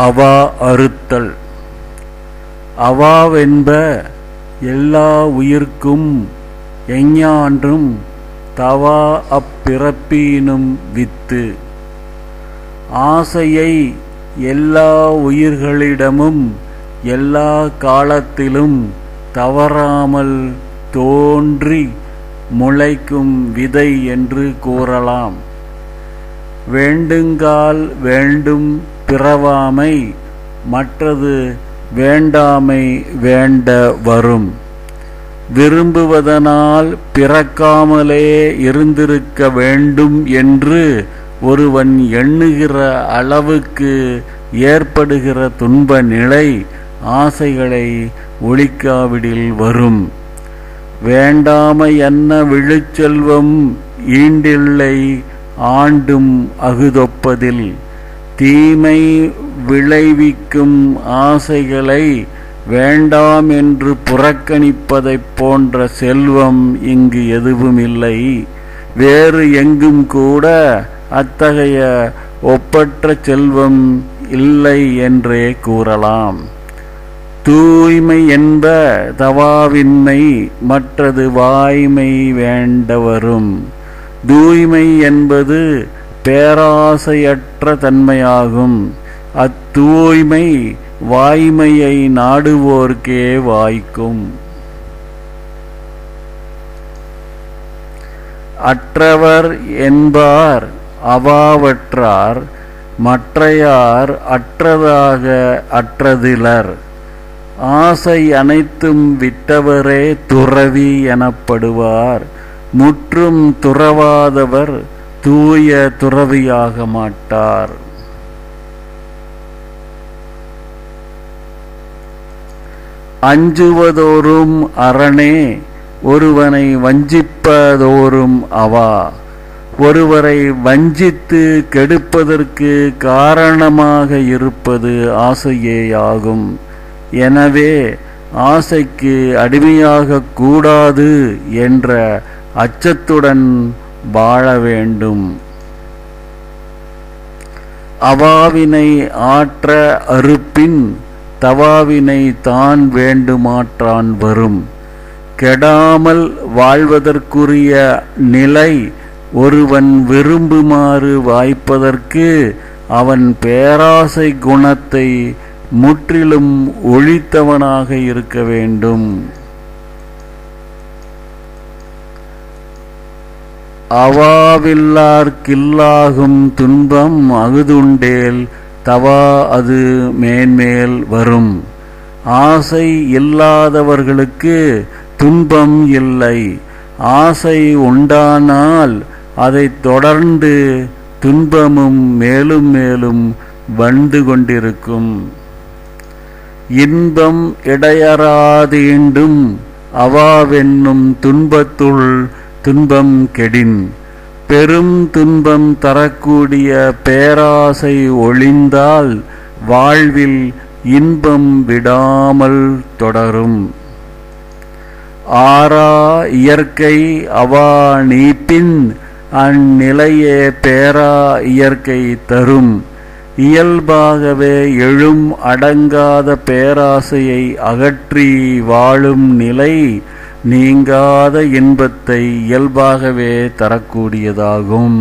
அவா அறுத்தல். அவாவென்ப எல்லா உயிர்க்கும் எஞ்ஞான்றும் தவா அப்பிறப்பினும் வித்து. ஆசையை எல்லா உயிர்களிடமும் எல்லா காலத்திலும் தவறாமல் தோன்றி முளைக்கும் விதை என்று கூறலாம். வேண்டுங்கால் வேண்டும் பிறவாமை, மற்றது வேண்டாமை வேண்ட வரும். விரும்புவதனால் பிறக்காமலே இருந்திருக்க வேண்டும் என்று ஒருவன் எண்ணுகிற அளவுக்கு ஏற்படுகிற துன்ப நிலை ஆசைகளை ஒழிக்காவிடில் வரும். வேண்டாமை என்ன விழுச்செல்வம் ஈண்டில்லை ஆண்டும் அகுதொப்பதில். தீமை விளைவிக்கும் ஆசைகளை வேண்டாம் என்று புறக்கணிப்பதைப் போன்ற செல்வம் இங்கு எதுவுமில்லை. வேறு எங்கும் கூட அத்தகைய ஒப்பற்ற செல்வம் இல்லை என்றே கூறலாம். தூய்மை என்ப தவாவின்மை, மற்றது வாய்மை வேண்ட வரும். தூய்மை என்பது பேராசையற்ற தன்மையாகும். அத்தூய்மை வாய்மையை நாடுவோர்க்கே வாய்க்கும். அற்றவர் என்பார் அவாவற்றார், மற்றையார் அற்றதாக அற்றதிலர். ஆசை அனைத்தும் விட்டவரே துறவி எனப்படுவார். முற்றும் துறவாதவர் தூய துறவியாக மாட்டார். அஞ்சுவதோறும் அரணே, ஒருவனை வஞ்சிப்பதோறும் அவா. ஒருவரை வஞ்சித்து கெடுப்பதற்கு காரணமாக இருப்பது ஆசையேயாகும். எனவே ஆசைக்கு அடிமையாக கூடாது என்ற அச்சத்துடன் வாழ வேண்டும். அவாவினை ஆற்ற அறுப்பின் தவாவினை தான் வேண்டுமாற்றான் வரும். கெடாமல் வாழ்வதற்குரிய நிலை ஒருவன் விரும்புமாறு வாய்ப்பதற்கு அவன் பேராசை குணத்தை முற்றிலும் ஒழித்தவனாக இருக்க வேண்டும். அவாவில்லார்க்கில்லாகும் துன்பம் அகுதுண்டேல் தவா அது மேன்மேல் வரும். ஆசை இல்லாதவர்களுக்கு துன்பம் இல்லை. ஆசை உண்டானால் அதைத் தொடர்ந்து துன்பமும் மேலும் மேலும் வந்து கொண்டிருக்கும். இன்பம் இடையறாதீண்டும் அவாவென்னும் துன்பத்துள் துன்பம் கெடின். பெரும் துன்பம் தரக்கூடிய பேராசை ஒழிந்தால் வாழ்வில் இன்பம் விடாமல் தொடரும். ஆறா இயற்கை அவா நீப்பின் அந்நிலையே பேரா இயற்கை தரும். இயல்பாகவே எழும் அடங்காத பேராசையை அகற்றி வாழும் நிலை நீங்காத இன்பத்தை இயல்பாகவே தரக்கூடியதாகும்.